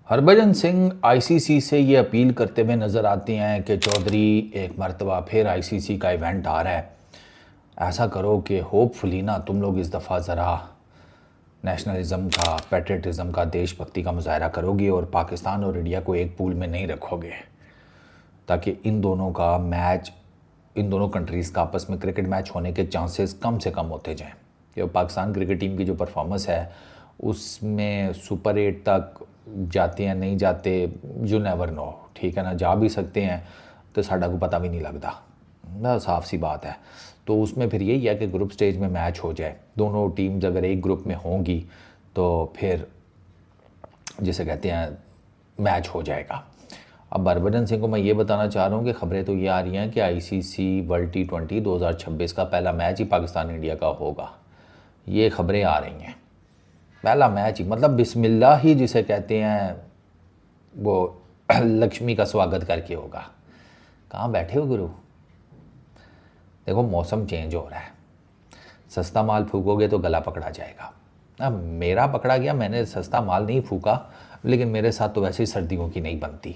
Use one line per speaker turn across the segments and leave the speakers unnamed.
Harbhajan Singh ICC से ये appeal करते हुए नज़र आते हैं कि चौधरी एक मरतबा फिर आईसीसी का इवेंट आ रहा है, ऐसा करो कि होपफुली ना तुम लोग इस दफ़ा ज़रा नेशनलिज़म का, पैट्रियटिज़म का, देशभक्ति का मुजाहरा करोगे और पाकिस्तान और इंडिया को एक पूल में नहीं रखोगे, ताकि इन दोनों का मैच, इन दोनों कंट्रीज़ का आपस में क्रिकेट मैच होने के चांसेस कम से कम होते जाएं। कि पाकिस्तान क्रिकेट टीम की जो परफॉर्मेंस है उसमें सुपर 8 तक जाते हैं नहीं जाते, यू नेवर नो, ठीक है ना। जा भी सकते हैं तो साढ़ा को पता भी नहीं लगता ना, साफ सी बात है। तो उसमें फिर यही है कि ग्रुप स्टेज में मैच हो जाए, दोनों टीम्स अगर एक ग्रुप में होंगी तो फिर जिसे कहते हैं मैच हो जाएगा। अब हरभजन सिंह को मैं ये बताना चाह रहा हूँ कि खबरें तो ये आ रही हैं कि आईसीसी वर्ल्ड T20 2026 का पहला मैच ही पाकिस्तान इंडिया का होगा। ये खबरें आ रही हैं, पहला मैच ही, मतलब बिस्मिल्लाह ही जिसे कहते हैं वो लक्ष्मी का स्वागत करके होगा। कहाँ बैठे हो गुरु? देखो मौसम चेंज हो रहा है, सस्ता माल फूकोगे तो गला पकड़ा जाएगा। अब मेरा पकड़ा गया, मैंने सस्ता माल नहीं फूका, लेकिन मेरे साथ तो वैसे ही सर्दियों की नहीं बनती,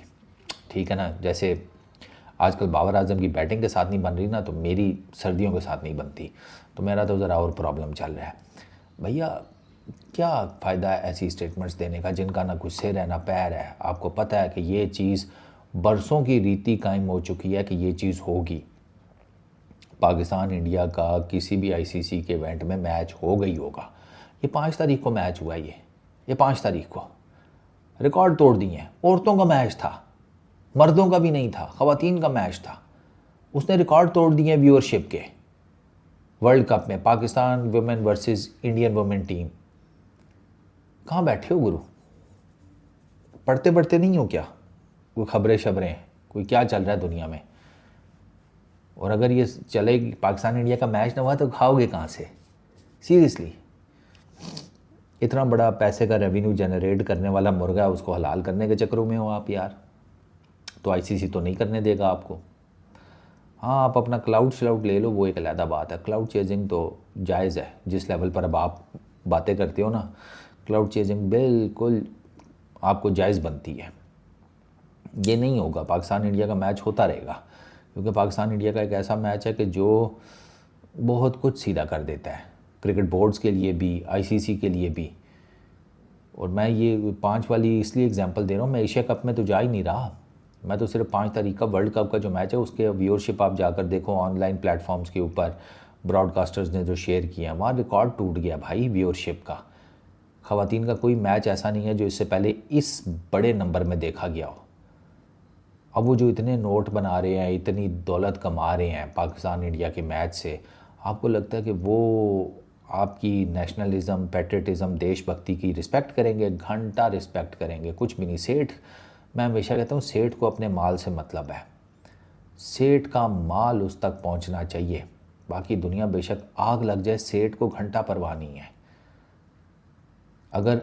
ठीक है ना। जैसे आजकल बाबर आजम की बैटिंग के साथ नहीं बन रही ना, तो मेरी सर्दियों के साथ नहीं बनती, तो मेरा तो ज़रा और प्रॉब्लम चल रहा है। भैया क्या फ़ायदा है ऐसी स्टेटमेंट्स देने का जिनका ना कुछ सिर है ना पैर है। आपको पता है कि ये चीज़ बरसों की रीति कायम हो चुकी है कि ये चीज़ होगी, पाकिस्तान इंडिया का किसी भी आईसीसी के इवेंट में मैच होगा ही होगा। ये 5 तारीख को मैच हुआ, ये 5 तारीख को रिकॉर्ड तोड़ दिए हैं। औरतों का मैच था, मर्दों का भी नहीं था, ख़वातीन का मैच था, उसने रिकॉर्ड तोड़ दिए व्यूअरशिप के। वर्ल्ड कप में Pakistan women versus Indian women team. कहाँ बैठे हो गुरु? पढ़ते पढ़ते नहीं हो क्या? कोई खबरें शबरें, कोई क्या चल रहा है दुनिया में? और अगर ये चलेगी, पाकिस्तान इंडिया का मैच ना हुआ तो खाओगे कहाँ से? सीरियसली, इतना बड़ा पैसे का रेवेन्यू जनरेट करने वाला मुर्गा, उसको हलाल करने के चक्करों में हो आप यार। तो आईसीसी तो नहीं करने देगा आपको। हाँ, आप अपना क्लाउड श्लाउड ले लो, वो एक अलग बात है। क्लाउड चेजिंग तो जायज़ है, जिस लेवल पर अब आप बातें करते हो ना, क्लाउड चेजिंग बिल्कुल आपको जायज़ बनती है। ये नहीं होगा, पाकिस्तान इंडिया का मैच होता रहेगा, क्योंकि पाकिस्तान इंडिया का एक ऐसा मैच है कि जो बहुत कुछ सीधा कर देता है, क्रिकेट बोर्ड्स के लिए भी, आईसीसी के लिए भी। और मैं ये 5 वाली इसलिए एग्जांपल दे रहा हूँ, मैं एशिया कप में तो जा ही नहीं रहा, मैं तो सिर्फ 5 तारीख का वर्ल्ड कप का जो मैच है उसके व्यूअरशिप आप जाकर देखो ऑनलाइन प्लेटफॉर्म्स के ऊपर, ब्रॉडकास्टर्स ने जो शेयर किया, वहाँ रिकॉर्ड टूट गया भाई व्यूअरशिप का। ख़वातीन का कोई मैच ऐसा नहीं है जो इससे पहले इस बड़े नंबर में देखा गया हो। अब वो जो इतने नोट बना रहे हैं, इतनी दौलत कमा रहे हैं पाकिस्तान इंडिया के मैच से, आपको लगता है कि वो आपकी नेशनलिज़म, पैट्रियटिज़म, देशभक्ति की रिस्पेक्ट करेंगे? घंटा रिस्पेक्ट करेंगे, कुछ भी नहीं। सेठ, मैं हमेशा कहता हूँ सेठ को अपने माल से मतलब है, सेठ का माल उस तक पहुँचना चाहिए, बाकी दुनिया बेशक आग लग जाए, सेठ को घंटा परवाह नहीं है। अगर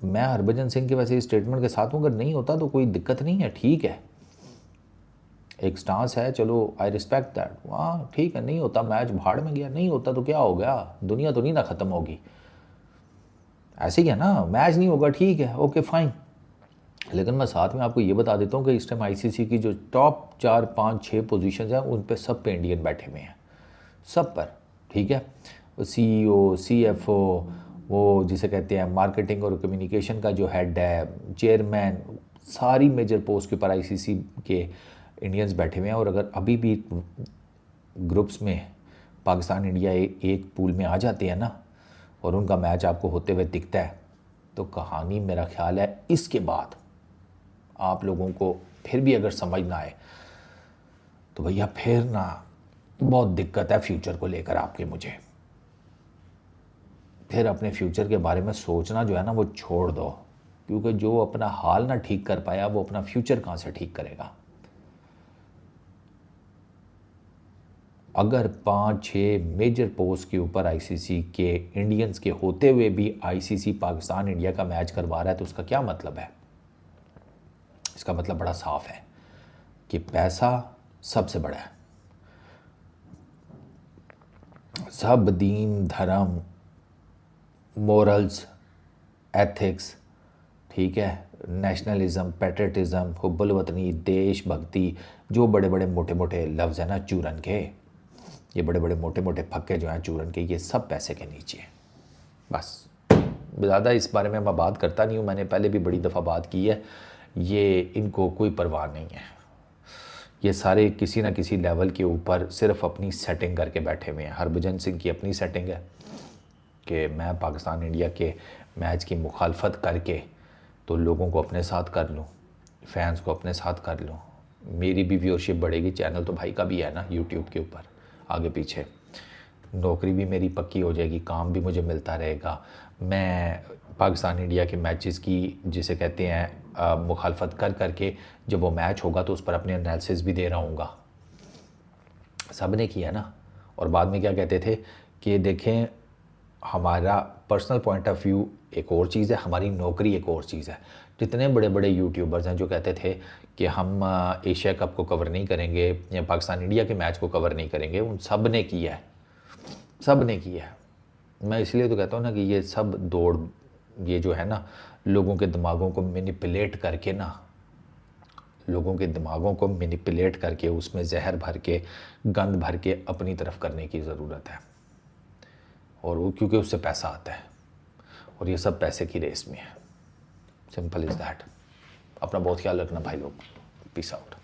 मैं हरभजन सिंह के वैसे स्टेटमेंट के साथ हूँ, अगर नहीं होता तो कोई दिक्कत नहीं है, ठीक है, एक स्टांस है, चलो आई रिस्पेक्ट दैट। वहाँ ठीक है, नहीं होता मैच भाड़ में गया, नहीं होता तो क्या हो गया, दुनिया तो नहीं ना ख़त्म होगी। ऐसे ही है ना, मैच नहीं होगा ठीक है, ओके फाइन। लेकिन मैं साथ में आपको ये बता देता हूँ कि इस टाइम आईसीसी की जो टॉप 4 5 6 पोजीशंस हैं उन पे सब पे इंडियन बैठे हुए हैं, सब पर, ठीक है। CEO, CFO, वो जिसे कहते हैं मार्केटिंग और कम्युनिकेशन का जो हेड है, चेयरमैन, सारी मेजर पोस्ट के ऊपर आईसीसी के इंडियंस बैठे हुए हैं। और अगर अभी भी ग्रुप्स में पाकिस्तान इंडिया एक पूल में आ जाते हैं ना, और उनका मैच आपको होते हुए दिखता है, तो कहानी मेरा ख्याल है इसके बाद आप लोगों को फिर भी अगर समझ ना आए तो भैया फिर ना बहुत दिक्कत है फ्यूचर को लेकर आपके। मुझे फिर अपने फ्यूचर के बारे में सोचना जो है ना वो छोड़ दो, क्योंकि जो अपना हाल ना ठीक कर पाया वो अपना फ्यूचर कहाँ से ठीक करेगा। अगर 5 6 मेजर पोस्ट के ऊपर आईसीसी के इंडियंस के होते हुए भी आईसीसी पाकिस्तान इंडिया का मैच करवा रहा है तो उसका क्या मतलब है? इसका मतलब बड़ा साफ है कि पैसा सबसे बड़ा है। सब दीन धर्म, मोरल्स, एथिक्स, ठीक है, नेशनलिज़म, पैट्रियटिज़म, हुब्बुल वतनी, देशभक्ति, जो बड़े बड़े मोटे मोटे लफ्ज़ हैं ना चूरन के, ये बड़े बड़े मोटे मोटे फक्के जो हैं चूरन के, ये सब पैसे के नीचे हैं। बस ज़्यादा इस बारे में मैं बात करता नहीं हूँ, मैंने पहले भी बड़ी दफ़ा बात की है। ये इनको कोई परवाह नहीं है, ये सारे किसी ना किसी लेवल के ऊपर सिर्फ अपनी सेटिंग करके बैठे हुए हैं। हरभजन सिंह की अपनी सेटिंग है कि मैं पाकिस्तान इंडिया के मैच की मुखालफत करके तो लोगों को अपने साथ कर लूँ, फैंस को अपने साथ कर लूँ, मेरी भी व्यूअरशिप बढ़ेगी, चैनल तो भाई का भी है ना यूट्यूब के ऊपर आगे पीछे, नौकरी भी मेरी पक्की हो जाएगी, काम भी मुझे मिलता रहेगा, मैं पाकिस्तान इंडिया के मैचेस की जिसे कहते हैं मुखालफत कर करके जब वो मैच होगा तो उस पर अपने एनालिसिस भी दे रहा हूँगा। सब ने किया ना। और बाद में क्या कहते थे कि देखें हमारा पर्सनल पॉइंट ऑफ व्यू एक और चीज़ है, हमारी नौकरी एक और चीज़ है। जितने बड़े बड़े यूट्यूबर्स हैं जो कहते थे कि हम एशिया कप को कवर नहीं करेंगे या पाकिस्तान इंडिया के मैच को कवर नहीं करेंगे, उन सब ने किया है, सब ने किया है। मैं इसलिए तो कहता हूँ ना कि ये सब दौड़, ये जो है ना लोगों के दिमागों को मैनिपुलेट करके ना, लोगों के दिमागों को मैनिपुलेट करके उसमें जहर भर के गंद भर के अपनी तरफ करने की ज़रूरत है। और वो क्योंकि उससे पैसा आता है और ये सब पैसे की रेस में है। Simple is that. अपना बहुत ख्याल रखना भाई लोग। Peace out.